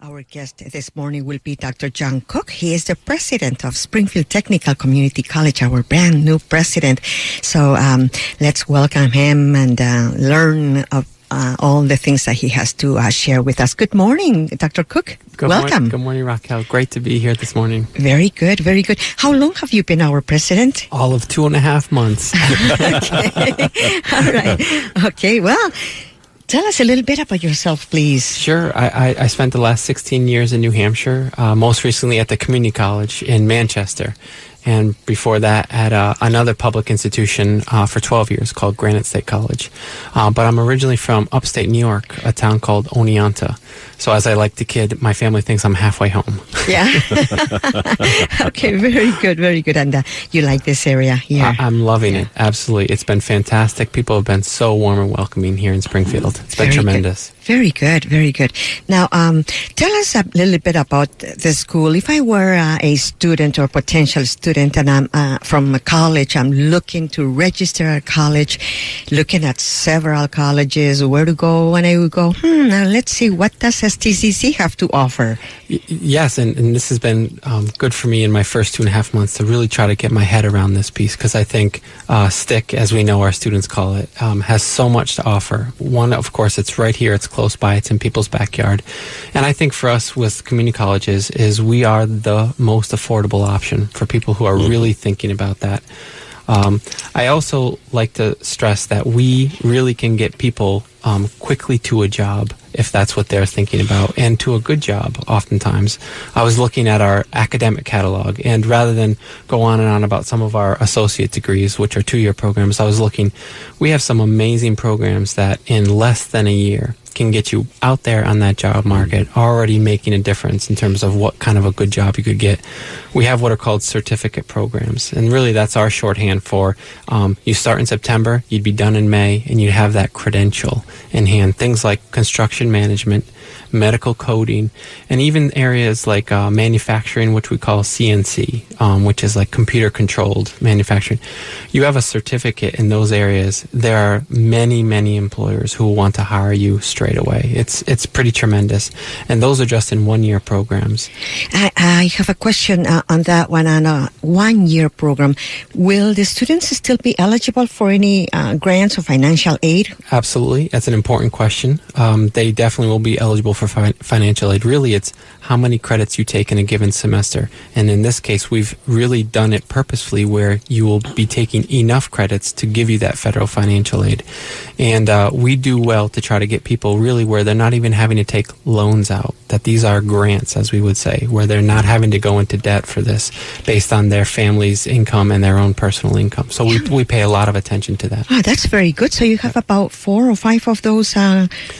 Our guest this morning will be Dr. John Cook. He is the president of Springfield Technical Community College, our brand new president. So let's welcome him and learn of all the things that he has to share with us. Good morning, Dr. Cook. Welcome. Good morning, Raquel. Great to be here this morning. Very good, very good. How long have you been our president? All of 2.5 months. Okay. All right. Okay, well, tell us a little bit about yourself, please. Sure. I spent the last 16 years in New Hampshire, most recently at the community college in Manchester. And before that, at another public institution for 12 years called Granite State College. But I'm originally from upstate New York, a town called Oneonta. So as I like to kid, my family thinks I'm halfway home. Yeah. Okay, very good, very good. And you like this area here? I'm loving it, absolutely. It's been fantastic. People have been so warm and welcoming here in Springfield. It's been tremendous. Good. Very good, very good. Now, tell us a little bit about the school. If I were a student or potential student and I'm from a college, I'm looking to register at college, looking at several colleges, where to go, when I would go, now let's see, what does STCC have to offer? Yes, and this has been good for me in my first 2.5 months to really try to get my head around this piece, because I think STIC, as we know our students call it, has so much to offer. One, of course, it's right here, it's close by, it's in people's backyard. And I think for us with community colleges is we are the most affordable option for people who are really thinking about that. I also like to stress that we really can get people quickly to a job if that's what they're thinking about, and to a good job oftentimes. I was looking at our academic catalog, and rather than go on and on about some of our associate degrees, which are 2-year programs, I was looking, we have some amazing programs that in less than a year can get you out there on that job market, already making a difference in terms of what kind of a good job you could get. We have what are called certificate programs, and really that's our shorthand for you start in September, you'd be done in May, and you'd have that credential in hand. Things like construction management, medical coding, and even areas like manufacturing, which we call CNC, which is like computer-controlled manufacturing. You have a certificate in those areas. There are many, many employers who want to hire you straight away. It's pretty tremendous. And those are just in 1-year programs. I have a question on that one. On a 1-year program, will the students still be eligible for any grants or financial aid? Absolutely. That's an important question. They definitely will be eligible for financial aid. Really, it's how many credits you take in a given semester. And in this case, we've really done it purposefully where you will be taking enough credits to give you that federal financial aid. And we do well to try to get people really where they're not even having to take loans out, that these are grants, as we would say, where they're not having to go into debt for this based on their family's income and their own personal income. So we pay a lot of attention to that. Oh, that's very good. So you have about 4 or 5 of those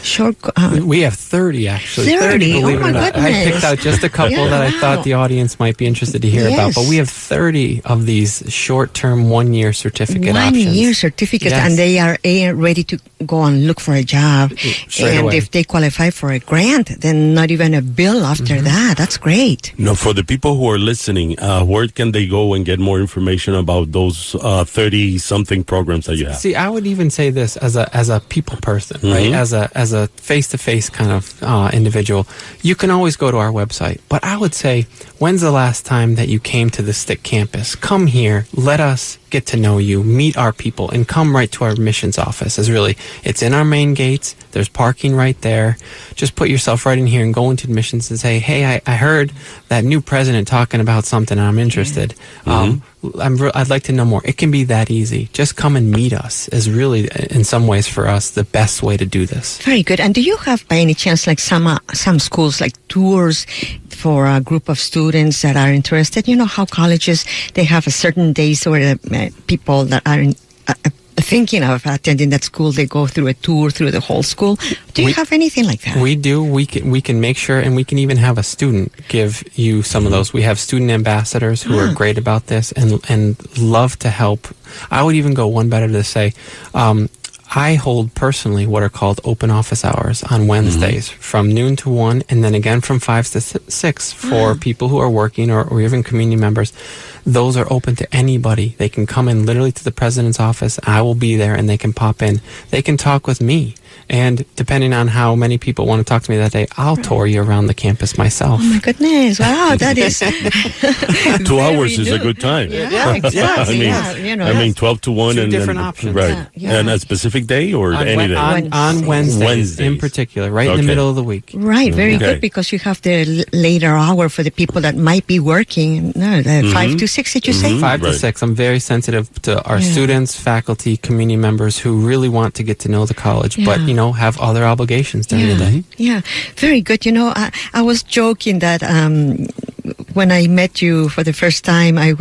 short... we have 30, actually. 30, believe oh my it or not. goodness. I picked out just a couple that I thought the audience might be interested to hear about. But we have 30 of these short-term 1-year certificate options. 1-year certificates, and they are ready to go and look for a job. And if they qualify for a grant, then not even a bill after that. That's great. No, for the people who are listening, where can they go and get more information about those 30-something programs that you have? See, I would even say this as a people person, right? As a face-to-face kind of individual, you can always go to our website. But I would say, when's the last time that you came to the STIC campus? Come here, let us get to know you, meet our people, and come right to our admissions office. It's in our main gates. There's parking right there. Just put yourself right in here and go into admissions and say, hey, I heard that new president talking about something and I'm interested. I'd like to know more. It can be that easy. Just come and meet us is really, in some ways for us, the best way to do this. Very good. And do you have, by any chance, like some schools, like tours for a group of students that are interested? You know how colleges, they have a certain days where people that are thinking of attending that school, they go through a tour through the whole school. Do you have anything like that? We do. We can make sure, and we can even have a student give you some of those. We have student ambassadors who are great about this and love to help. I would even go one better to say, I hold personally what are called open office hours on Wednesdays from noon to 1, and then again from 5 to 6 for people who are working or even community members. Those are open to anybody. They can come in literally to the president's office. I will be there, and they can pop in. They can talk with me. And depending on how many people want to talk to me that day, I'll tour you around the campus myself. Oh my goodness! Wow, that is 2 hours is a good time. Yeah, exactly. I mean, 12 to 1 two and different options. Right. Yeah. And a specific day or any day? On Wednesdays in particular, right in the middle of the week. Right, very good, because you have the later hour for the people that might be working. No, the 5 to 6, did you say? 5 to 6. I'm very sensitive to our students, faculty, community members who really want to get to know the college, but, have other obligations during the day. Yeah, very good. I was joking that when I met you for the first time, I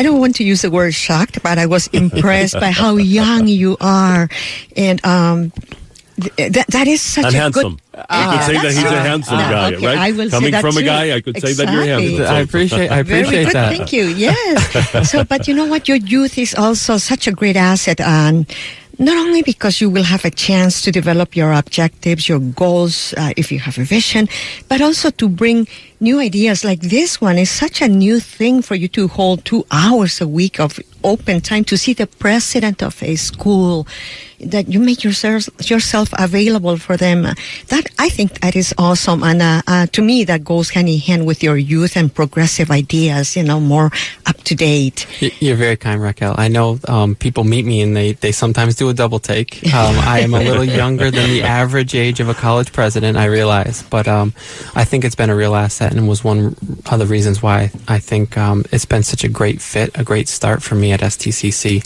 don't want to use the word shocked, but I was impressed by how young you are. And that is such and a handsome. good... I could say that he's a handsome guy, okay, right? I will Coming say that from a too. guy, I could say that you're handsome. I appreciate Very good, that. thank you. Yes. So, but you know what? Your youth is also such a great asset, and not only because you will have a chance to develop your objectives, your goals, if you have a vision, but also to bring new ideas. Like this one is such a new thing for you to hold 2 hours a week of open time to see the president of a school, that you make yourself available for them. That, I think that is awesome. And to me, that goes hand in hand with your youth and progressive ideas, more up to date. You're very kind, Raquel. I know people meet me and they sometimes do a double take. I am a little younger than the average age of a college president, I realize. But I think it's been a real asset, and was one of the reasons why I think it's been such a great fit, a great start for me at STCC.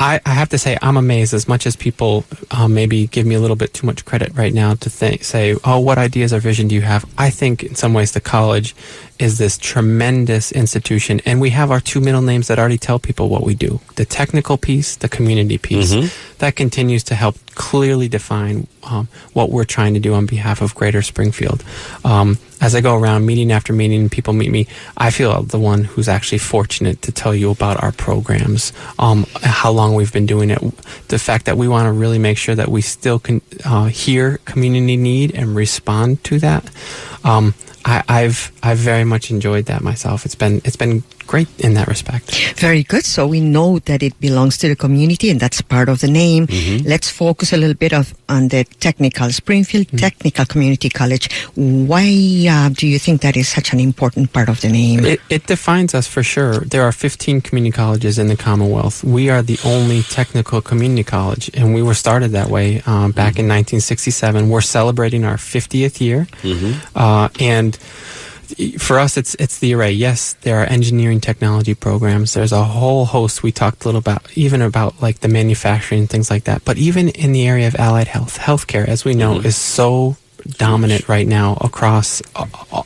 I have to say, I'm amazed, as much as people maybe give me a little bit too much credit right now to say, oh, what ideas or vision do you have? I think in some ways the college is this tremendous institution, and we have our two middle names that already tell people what we do. The technical piece, the community piece, that continues to help clearly define what we're trying to do on behalf of Greater Springfield. As I go around meeting after meeting and people meet me, I feel the one who's actually fortunate to tell you about our programs, how long we've been doing it, the fact that we want to really make sure that we still can hear community need and respond to that. I've very much enjoyed that myself. It's been great in that respect. Very good. So we know that it belongs to the community, and that's part of the name. Let's focus a little bit on the technical, Springfield Technical Community College. Why do you think that is such an important part of the name? It defines us for sure. There are 15 community colleges in the Commonwealth. We are the only technical community college, and we were started that way back in 1967. We're celebrating our 50th year, and for us, it's the array. Yes, there are engineering technology programs. There's a whole host. We talked a little about, even about like the manufacturing and things like that. But even in the area of allied health, healthcare, as we know, is so dominant right now across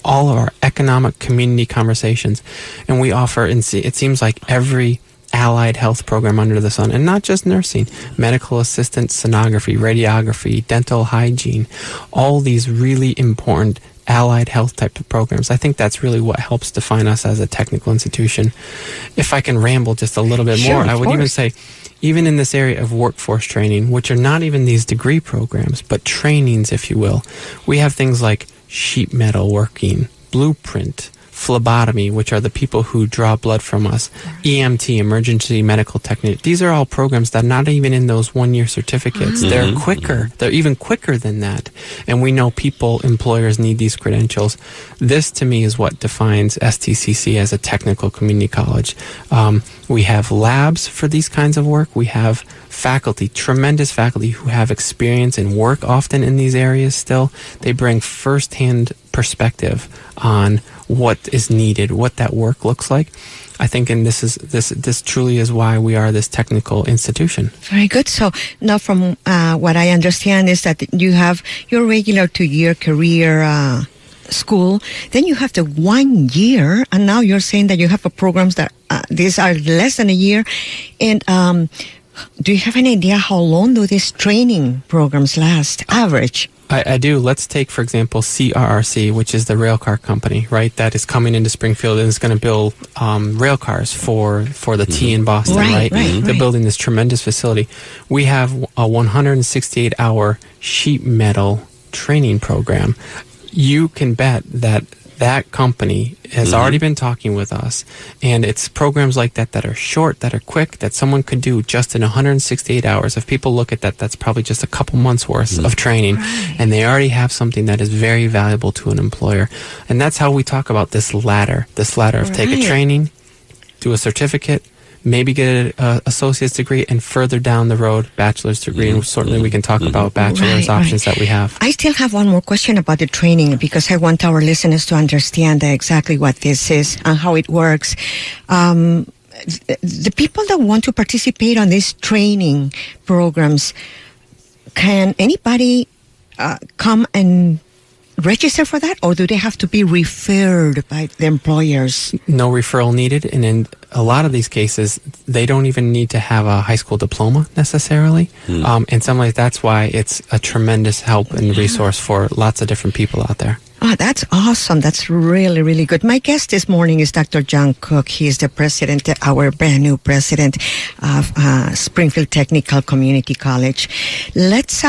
all of our economic community conversations. And we offer, it seems like every allied health program under the sun, and not just nursing, medical assistant, sonography, radiography, dental hygiene, all these really important allied health type of programs. I think that's really what helps define us as a technical institution. If I can ramble just a little bit more, I would even say, even in this area of workforce training, which are not even these degree programs, but trainings, if you will, we have things like sheet metal working, blueprint, phlebotomy, which are the people who draw blood from us, EMT, emergency medical technique. These are all programs that are not even in those one-year certificates. They're quicker. They're even quicker than that. And we know employers need these credentials. This, to me, is what defines STCC as a technical community college. We have labs for these kinds of work. We have faculty, tremendous faculty who have experience and work often in these areas still. They bring firsthand perspective on what is needed, what that work looks like. I think, and this truly is why we are this technical institution. Very good. So now, from what I understand, is that you have your regular 2-year career school, then you have the 1 year, and now you're saying that you have programs that these are less than a year. And do you have an idea how long do these training programs last, average? I do. Let's take, for example, CRRC, which is the rail car company, right? That is coming into Springfield and is going to build rail cars for the T in Boston, right? They're building this tremendous facility. We have a 168-hour sheet metal training program. You can bet that that company has already been talking with us, and it's programs like that that are short, that are quick, that someone could do just in 168 hours. If people look at that, that's probably just a couple months worth of training, and they already have something that is very valuable to an employer. And that's how we talk about this ladder of take a training, do a certificate, maybe get an associate's degree, and further down the road, bachelor's degree. And certainly we can talk about bachelor's options that we have. I still have one more question about the training, because I want our listeners to understand exactly what this is and how it works. The people that want to participate on these training programs, can anybody come and register for that, or do they have to be referred by the employers? No referral needed, and in a lot of these cases, they don't even need to have a high school diploma necessarily. And some ways, that's why it's a tremendous help and resource for lots of different people out there. Oh, that's awesome. That's really, really good. My guest this morning is Dr. John Cook. He is the president, our brand new president of Springfield Technical Community College. Let's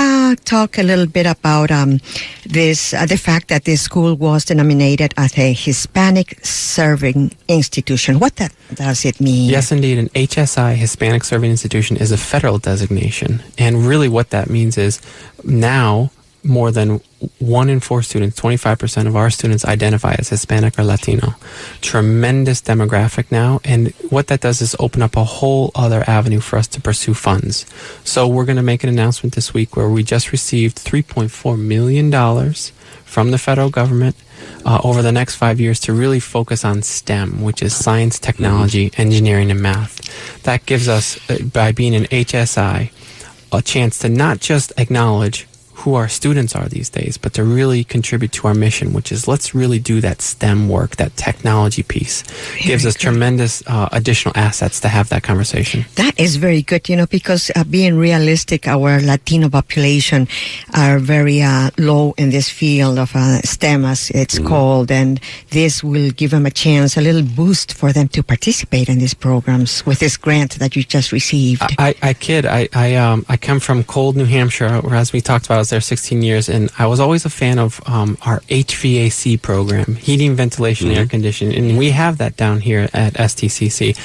talk a little bit about the fact that this school was denominated as a HispanicServing Institution. What does it mean? Yes, indeed. An HSI, Hispanic Serving Institution, is a federal designation. And really what that means is now more than 1 in 4 students, 25% of our students identify as Hispanic or Latino. Tremendous demographic now, and what that does is open up a whole other avenue for us to pursue funds. So we're going to make an announcement this week where we just received $3.4 million from the federal government over the next 5 years to really focus on STEM, which is science, technology, engineering, and math. That gives us, by being an HSI, a chance to not just acknowledge who our students are these days, but to really contribute to our mission, which is let's really do that STEM work, that technology piece. Gives us tremendous additional assets to have that conversation. That is very good, because being realistic, our Latino population are very low in this field of STEM, as it's called, and this will give them a chance, a little boost for them to participate in these programs with this grant that you just received. I kid. I come from cold New Hampshire, where, as we talked about, I was there 16 years, and I was always a fan of our HVAC program, heating, ventilation, air conditioning, and we have that down here at STCC.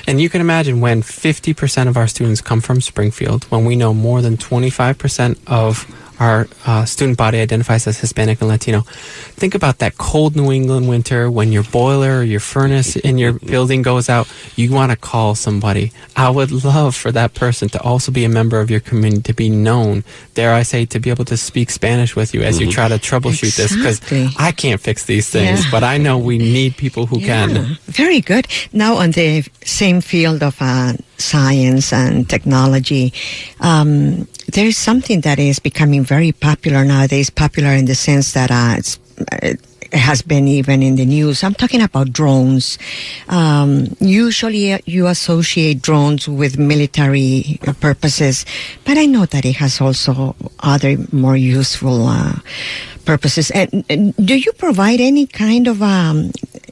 And you can imagine when 50% of our students come from Springfield, when we know more than 25% of our student body identifies as Hispanic and Latino. Think about that cold New England winter when your boiler or your furnace in your building goes out. You want to call somebody. I would love for that person to also be a member of your community, to be known, dare I say, to be able to speak Spanish with you as you try to troubleshoot this, because I can't fix these things, but I know we need people who can. Very good. Now, on the same field of science and technology, there is something that is becoming very popular nowadays, popular in the sense that it has been even in the news. I'm talking about drones. Usually you associate drones with military purposes, but I know that it has also other more useful purposes. And do you provide any kind of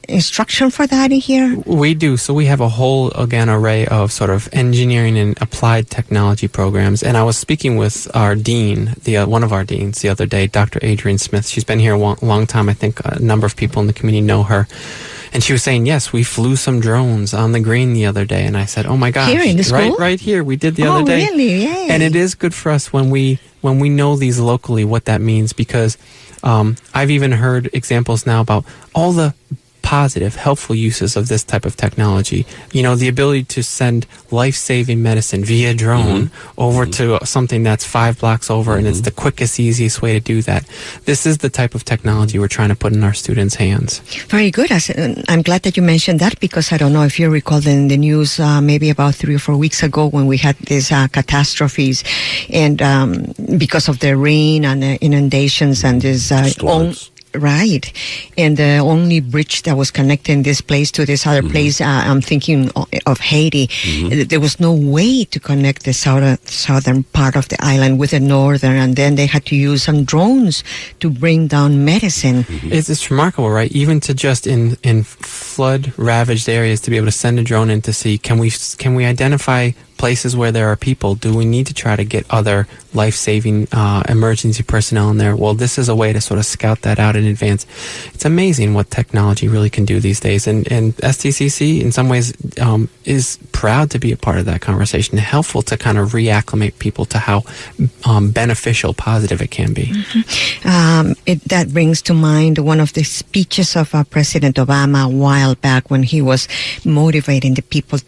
instruction for that here? We do. So we have a whole, again, array of sort of engineering and applied technology programs. And I was speaking with our dean, one of our deans the other day, Dr. Adrienne Smith. She's been here a long time. I think a number of people in the community know her. And she was saying, yes, we flew some drones on the green the other day. And I said, oh my gosh. Here in the school? Right here. We did the other day. Oh, really? Yay. And it is good for us when we know these locally, what that means, because I've even heard examples now about all the positive, helpful uses of this type of technology. The ability to send life-saving medicine via drone over to something that's 5 blocks over, and it's the quickest, easiest way to do that. This is the type of technology we're trying to put in our students' hands. Very good. I'm glad that you mentioned that, because I don't know if you recall in the news maybe about 3 or 4 weeks ago when we had these catastrophes, and because of the rain and the inundations and this Right. And the only bridge that was connecting this place to this other place, I'm thinking of Haiti, there was no way to connect the southern part of the island with the northern, and then they had to use some drones to bring down medicine. It's remarkable, right? Even to just in flood-ravaged areas to be able to send a drone in to see, can we identify places where there are people, do we need to try to get other life-saving emergency personnel in there? Well, this is a way to sort of scout that out in advance. It's amazing what technology really can do these days. And STCC, in some ways, is proud to be a part of that conversation, helpful to kind of reacclimate people to how beneficial, positive it can be. That brings to mind one of the speeches of President Obama a while back when he was motivating the people,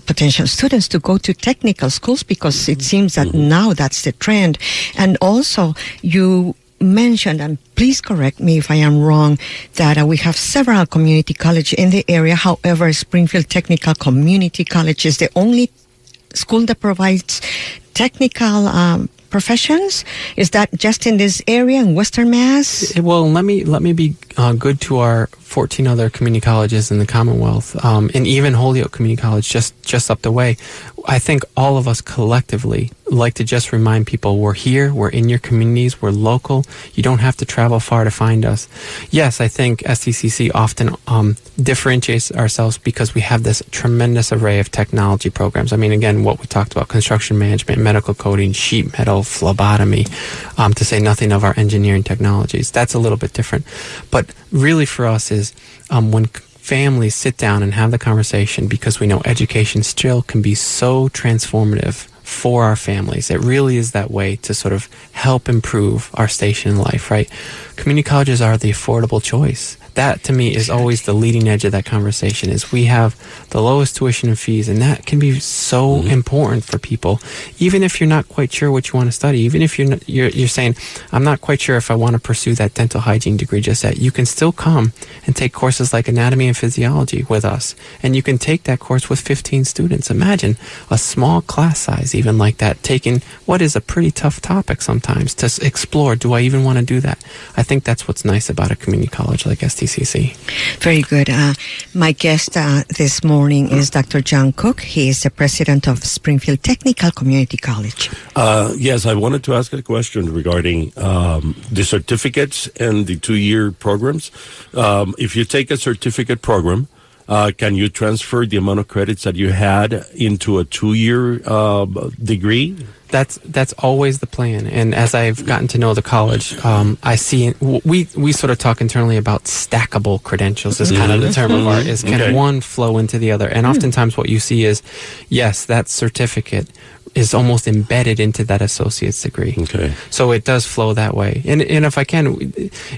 potential students, to go to technical schools, because it seems that now that's the trend. And also, you mentioned, and please correct me if I am wrong, that we have several community colleges in the area. However, Springfield Technical Community College is the only school that provides technical professions. Is that just in this area in Western Mass? Well, let me be good to our 14 other community colleges in the Commonwealth, and even Holyoke Community College just up the way. I think all of us collectively like to just remind people we're here, we're in your communities, we're local. You don't have to travel far to find us. Yes, I think STCC often differentiates ourselves because we have this tremendous array of technology programs. I mean, again, what we talked about, construction management, medical coding, sheet metal, phlebotomy, to say nothing of our engineering technologies. That's a little bit different. But really for us is when families sit down and have the conversation, because we know education still can be so transformative for our families. It really is that way to sort of help improve our station in life, right? Community colleges are the affordable choice. That, to me, is always the leading edge of that conversation, is we have the lowest tuition and fees, and that can be so important for people. Even if you're not quite sure what you want to study, even if you're saying, I'm not quite sure if I want to pursue that dental hygiene degree just yet, you can still come and take courses like anatomy and physiology with us, and you can take that course with 15 students. Imagine a small class size, even like that, taking what is a pretty tough topic sometimes to explore, do I even want to do that? I think that's what's nice about a community college like STCC. Very good. My guest this morning is Dr. John Cook. He is the president of Springfield Technical Community College. Yes, I wanted to ask a question regarding the certificates and the 2-year programs. If you take a certificate program, can you transfer the amount of credits that you had into a 2-year degree? That's always the plan. And as I've gotten to know the college, I see we sort of talk internally about stackable credentials is kind of the term of art. Is can one flow into the other? And oftentimes what you see is, yes, that certificate is almost embedded into that associate's degree. Okay. So it does flow that way. And if I can,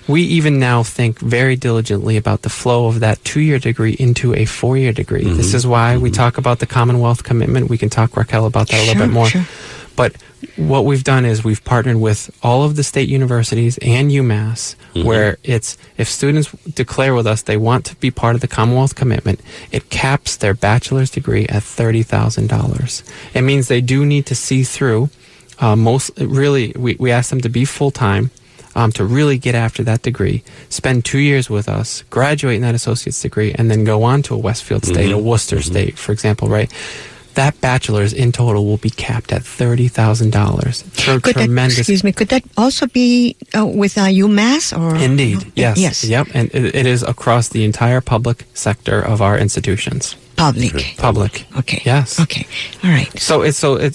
we even now think very diligently about the flow of that 2-year degree into a 4-year degree. This is why we talk about the Commonwealth Commitment. We can talk, Raquel, about that a little bit more. Sure. But what we've done is we've partnered with all of the state universities and UMass, where it's, if students declare with us they want to be part of the Commonwealth Commitment, it caps their bachelor's degree at $30,000. It means they do need to see through, we ask them to be full-time, to really get after that degree, spend 2 years with us, graduate in that associate's degree, and then go on to a Westfield State, a Worcester State, for example, right? That bachelor's in total will be capped at $30,000. Tremendous. Could that also be with UMass? Or Indeed, yes. Yes. Yep, and it is across the entire public sector of our institutions. Public. Okay. Yes. Okay. All right. So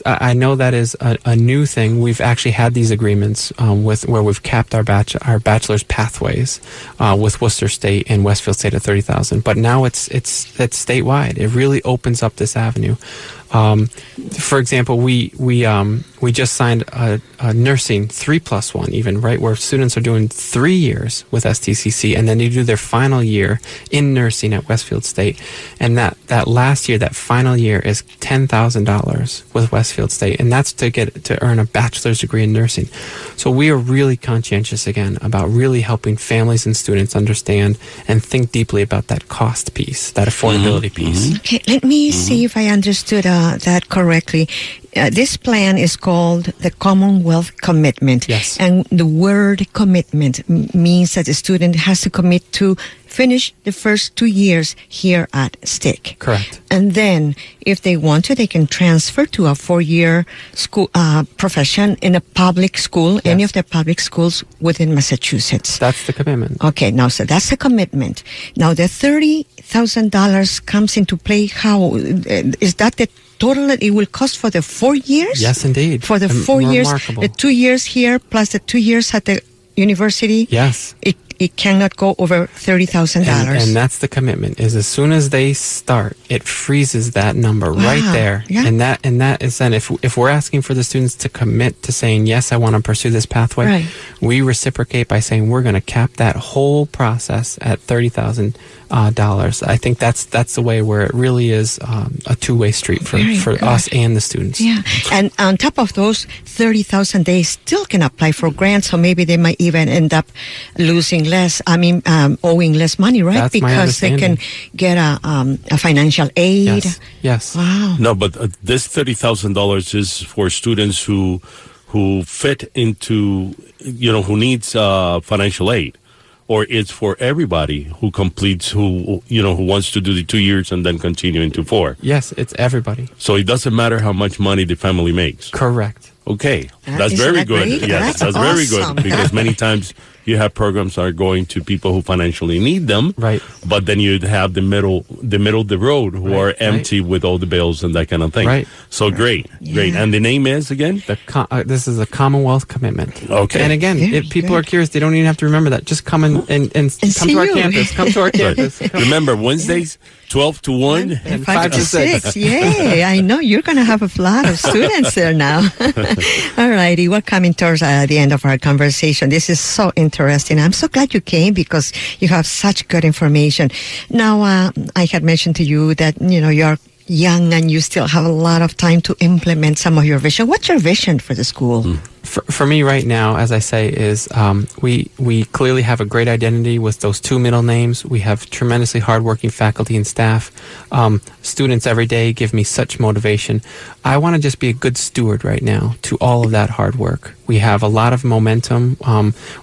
I know that is a new thing. We've actually had these agreements where we've capped our bachelor's pathways with Worcester State and Westfield State at $30,000. But now it's statewide. It really opens up this avenue. For example, we just signed a nursing 3+1 even, right, where students are doing 3 years with STCC, and then they do their final year in nursing at Westfield State, and that last year, that final year, is $10,000 with Westfield State, and that's to earn a bachelor's degree in nursing. So we are really conscientious again about really helping families and students understand and think deeply about that cost piece, that affordability piece. Okay, let me see if I understood that correctly. This plan is called the Commonwealth Commitment. Yes. And the word commitment means that the student has to commit to finish the first 2 years here at STIC. Correct. And then, if they want to, they can transfer to a 4-year school profession in a public school, any of the public schools within Massachusetts. That's the commitment. Okay, now, so that's the commitment. Now, the $30,000 comes into play. How is that the total it will cost for the 4 years? Yes, indeed. For the 4 years, Remarkable. the 2 years here plus the 2 years at the university? Yes. It cannot go over $30,000. And that's the commitment, is as soon as they start, it freezes that number right there. Yeah. And that is then, if we're asking for the students to commit to saying, yes, I want to pursue this pathway, Right. we reciprocate by saying we're going to cap that whole process at $30,000. I think that's the way where it really is a two-way street for us and the students. Yeah. And on top of those 30,000, they still can apply for grants, so maybe they might even end up owing less money, right? That's my because they can get a financial aid. Yes. Wow. No, but this $30,000 is for students who fit into, who needs financial aid. Or it's for everybody who completes, who wants to do the 2 years and then continue into 4. Yes, it's everybody. So it doesn't matter how much money the family makes. Correct. Okay, that's Isn't very that good. great? Yes, That's very awesome. good, because many times you have programs that are going to people who financially need them, Right. But then you'd have the middle of the road who are empty with all the bills and that kind of thing. Right. So great. Yeah. And the name is again? This is a Commonwealth Commitment. Okay. And again, Very if people good. are curious, they don't even have to remember that. Just come and come see to our you. campus. Come to our campus. Remember, Wednesdays, 12 to 1 And 5 to 6. Yay. I know you're going to have a lot of students there now. All righty. We're coming towards the end of our conversation. This is so interesting. I'm so glad you came because you have such good information. Now, I had mentioned to you that, you're young and you still have a lot of time to implement some of your vision. What's your vision for the school? For me right now, as I say, is we clearly have a great identity with those 2 middle names. We have tremendously hardworking faculty and staff. Students every day give me such motivation. I want to just be a good steward right now to all of that hard work. We have a lot of momentum.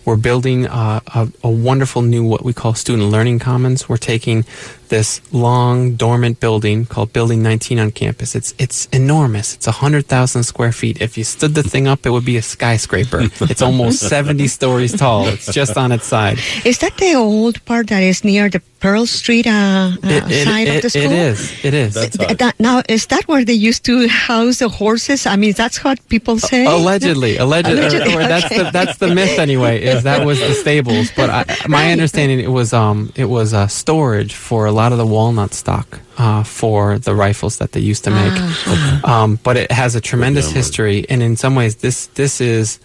We're building a wonderful new, what we call student learning commons. We're taking this long dormant building called Building 19 on campus. It's enormous. It's 100,000 square feet. If you stood the thing up, it would be a skyscraper. It's almost 70 stories tall. It's just on its side. Is that the old part that is near the Pearl Street side of the school? It is. That's Now, is that where they used to house the horses? I mean, that's what people say. Allegedly. Or Okay. that's the myth anyway. Is that was the stables? But my understanding it was storage for a lot of the walnut stock for the rifles that they used to make. But it has a tremendous history, and in some ways, this is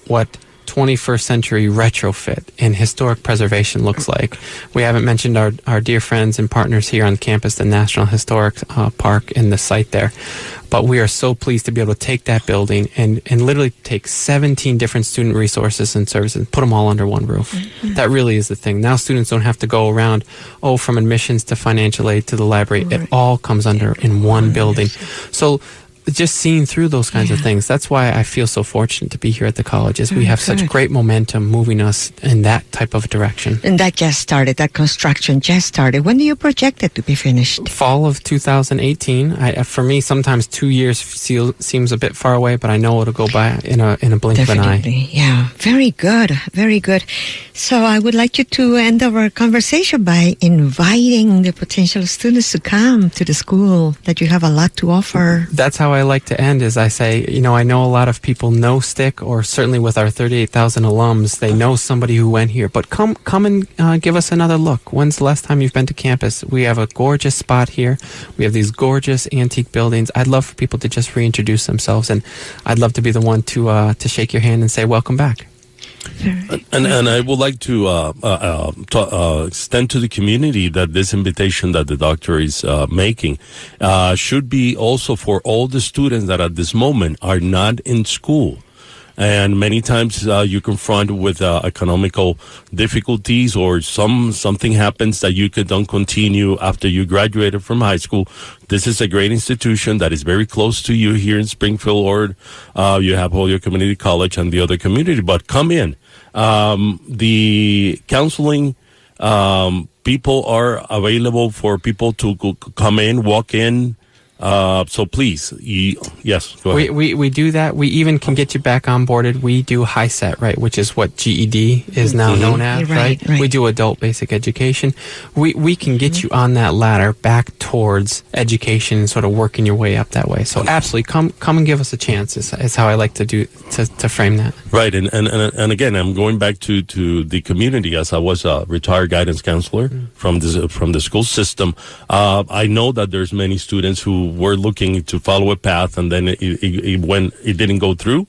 what 21st century retrofit and historic preservation looks like. We haven't mentioned our dear friends and partners here on campus, the National Historic Park and the site there. But we are so pleased to be able to take that building and literally take 17 different student resources and services and put them all under one roof. Mm-hmm. That really is the thing. Now students don't have to go around, from admissions to financial aid to the library. Right. It all comes under in one building. So just seeing through those kinds of things, that's why I feel so fortunate to be here at the college, is we have such great momentum moving us in that type of direction. And that just started, that construction just started. When do you project it to be finished? Fall of 2018. For me, sometimes 2 years seems a bit far away, but I know it'll go by in a blink of an eye. Yeah, very good, very good. So I would like you to end our conversation by inviting the potential students to come to the school, that you have a lot to offer. That's how I like to end, is I say, I know a lot of people know STIC, or certainly with our 38,000 alums, they know somebody who went here. But come and give us another look. When's the last time you've been to campus? We have a gorgeous spot here. We have these gorgeous antique buildings. I'd love for people to just reintroduce themselves, and I'd love to be the one to shake your hand and say welcome back. And I would like to extend to the community that this invitation that the doctor is making should be also for all the students that at this moment are not in school. And many times you confront with economical difficulties, or something happens that you don't continue after you graduated from high school. This is a great institution that is very close to you here in Springfield, or you have Holyoke Community College and the other community. But come in. The counseling people are available for people to come in, walk in, So please, yes, go ahead. We do that. We even can get you back onboarded. We do HiSET, right, which is what GED is now known as, right? We do adult basic education. We can get you on that ladder back towards education and sort of working your way up that way. So absolutely, come and give us a chance is how I like to frame that. Right, and again, I'm going back to the community, as I was a retired guidance counselor from the school system. I know that there's many students who were looking to follow a path, and then it didn't go through.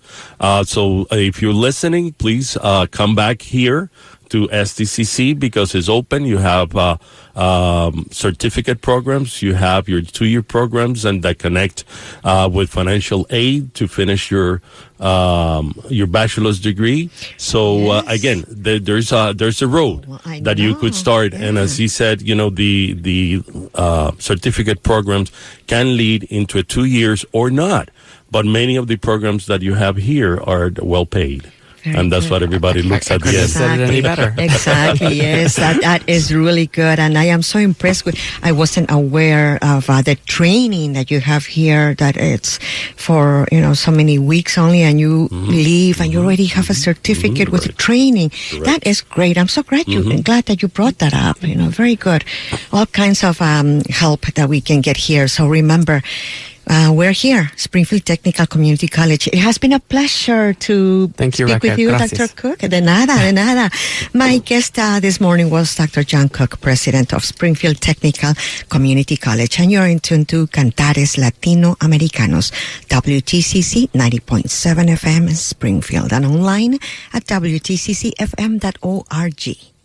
So if you're listening, please come back here to STCC because it's open. You have certificate programs, you have your 2-year programs, and that connect with financial aid to finish your bachelor's degree. So again, there's a road that you could start, and as he said, the certificate programs can lead into 2 years or not. But many of the programs that you have here are well paid. And that's what everybody looks at the end. Said it any better. Exactly, yes. That is really good. And I am so impressed with, I wasn't aware of the training that you have here, that it's for, so many weeks only, and you leave and you already have a certificate with the training. Correct. That is great. I'm so glad that you brought that up. Very good. All kinds of help that we can get here. So remember, we're here, Springfield Technical Community College. It has been a pleasure to speak with you, Gracias. Dr. Cook. De nada. My guest this morning was Dr. John Cook, President of Springfield Technical Community College. And you're in tune to Cantares Latinoamericanos, WTCC 90.7 FM in Springfield, and online at WTCCFM.org.